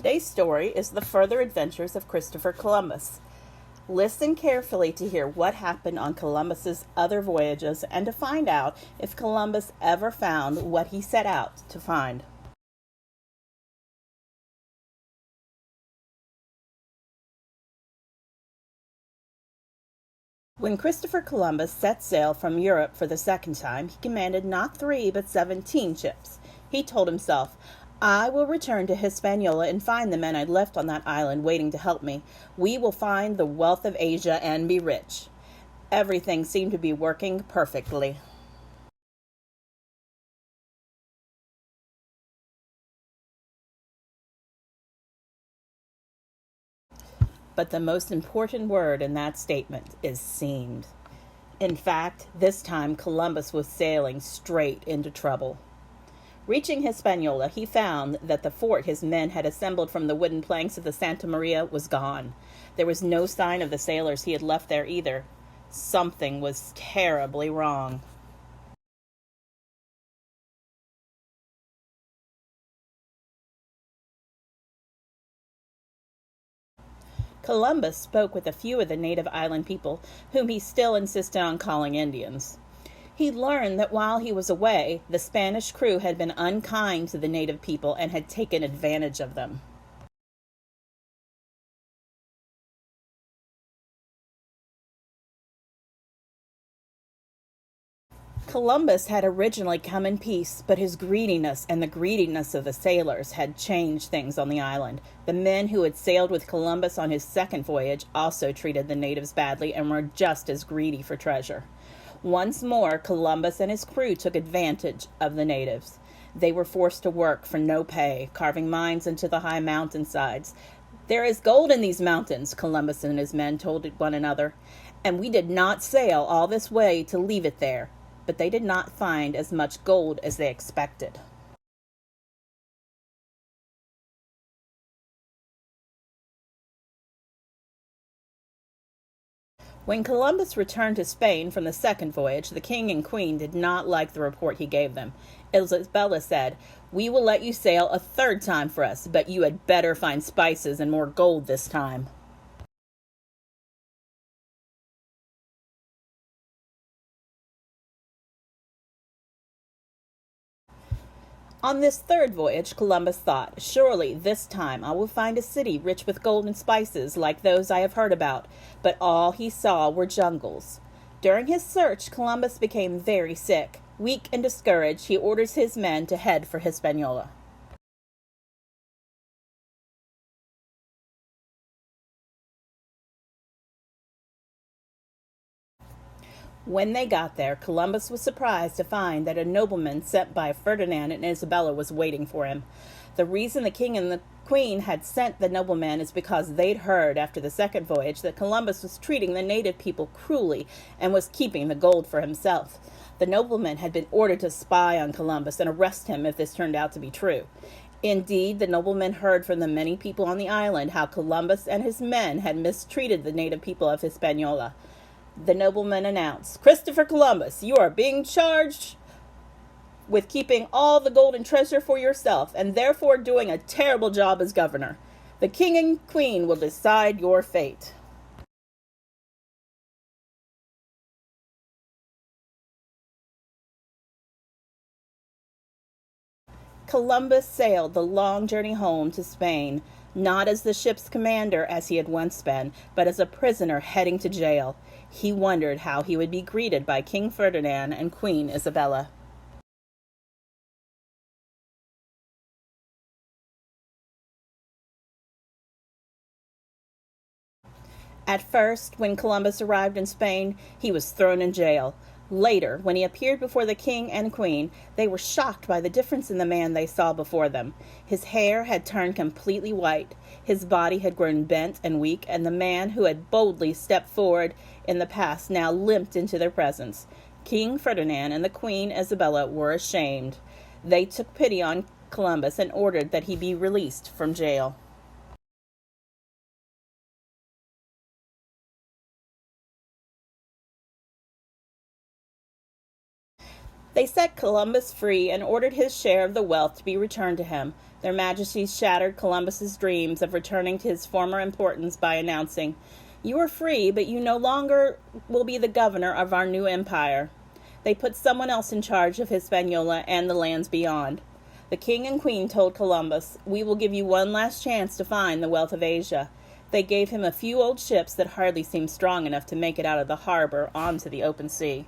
Today's story is the further adventures of Christopher Columbus. Listen carefully to hear what happened on Columbus's other voyages and to find out if Columbus ever found what he set out to find. When Christopher Columbus set sail from Europe for the second time, he commanded not 3 but 17 ships. He told himself, "I will return to Hispaniola and find the men I left on that island waiting to help me. We will find the wealth of Asia and be rich." Everything seemed to be working perfectly. But the most important word in that statement is seemed. In fact, this time Columbus was sailing straight into trouble. Reaching Hispaniola, he found that the fort his men had assembled from the wooden planks of the Santa Maria was gone. There was no sign of the sailors he had left there either. Something was terribly wrong. Columbus spoke with a few of the native island people, whom he still insisted on calling Indians. He learned that while he was away, the Spanish crew had been unkind to the native people and had taken advantage of them. Columbus had originally come in peace, but his greediness and the greediness of the sailors had changed things on the island. The men who had sailed with Columbus on his second voyage also treated the natives badly and were just as greedy for treasure. Once more, Columbus and his crew took advantage of the natives. They were forced to work for no pay, carving mines into the high mountainsides. "There is gold in these mountains," Columbus and his men told one another, "and we did not sail all this way to leave it there." But they did not find as much gold as they expected. When Columbus returned to Spain from the second voyage, the king and queen did not like the report he gave them. Isabella said, "We will let you sail a third time for us, but you had better find spices and more gold this time." On this third voyage, Columbus thought, "Surely this time I will find a city rich with gold and spices like those I have heard about." But all he saw were jungles. During his search, Columbus became very sick. Weak and discouraged, he orders his men to head for Hispaniola. When they got there, Columbus was surprised to find that a nobleman sent by Ferdinand and Isabella was waiting for him. The reason the king and the queen had sent the nobleman is because they'd heard after the second voyage that Columbus was treating the native people cruelly and was keeping the gold for himself. The nobleman had been ordered to spy on Columbus and arrest him if this turned out to be true. Indeed, the nobleman heard from the many people on the island how Columbus and his men had mistreated the native people of Hispaniola. The nobleman announced, "Christopher Columbus, you are being charged with keeping all the gold and treasure for yourself, and therefore doing a terrible job as governor. The king and queen will decide your fate." Columbus sailed the long journey home to Spain, not as the ship's commander as he had once been, but as a prisoner heading to jail. He wondered how he would be greeted by King Ferdinand and Queen Isabella. At first, when Columbus arrived in Spain, he was thrown in jail. Later, when he appeared before the king and queen, they were shocked by the difference in the man they saw before them. His hair had turned completely white, his body had grown bent and weak, and the man who had boldly stepped forward in the past now limped into their presence. King Ferdinand and the Queen Isabella were ashamed. They took pity on Columbus and ordered that he be released from jail. They set Columbus free and ordered his share of the wealth to be returned to him. Their Majesties shattered Columbus's dreams of returning to his former importance by announcing, "You are free, but you no longer will be the governor of our new empire." They put someone else in charge of Hispaniola and the lands beyond. The king and queen told Columbus, "We will give you one last chance to find the wealth of Asia." They gave him a few old ships that hardly seemed strong enough to make it out of the harbor onto the open sea.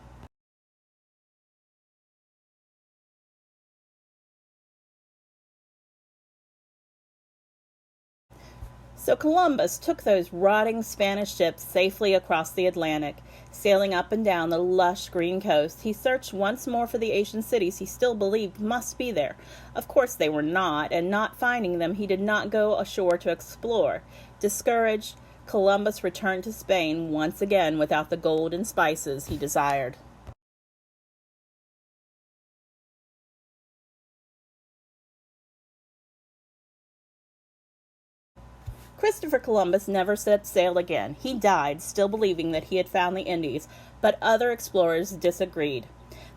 So Columbus took those rotting Spanish ships safely across the Atlantic. Sailing up and down the lush green coast, he searched once more for the Asian cities he still believed must be there. Of course they were not, and not finding them, he did not go ashore to explore. Discouraged, Columbus returned to Spain once again without the gold and spices he desired. Christopher Columbus never set sail again. He died, still believing that he had found the Indies, but other explorers disagreed.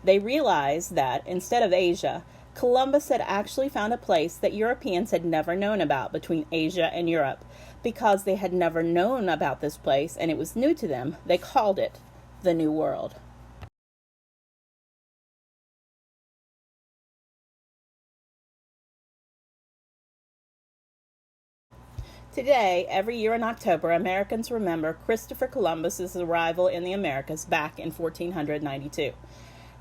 They realized that, instead of Asia, Columbus had actually found a place that Europeans had never known about between Asia and Europe. Because they had never known about this place and it was new to them, they called it the New World. Today, every year in October, Americans remember Christopher Columbus's arrival in the Americas back in 1492.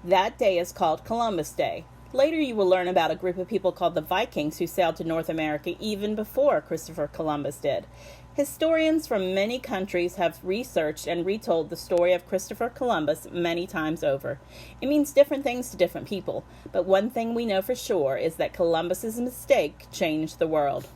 That day is called Columbus Day. Later you will learn about a group of people called the Vikings who sailed to North America even before Christopher Columbus did. Historians from many countries have researched and retold the story of Christopher Columbus many times over. It means different things to different people, but one thing we know for sure is that Columbus's mistake changed the world.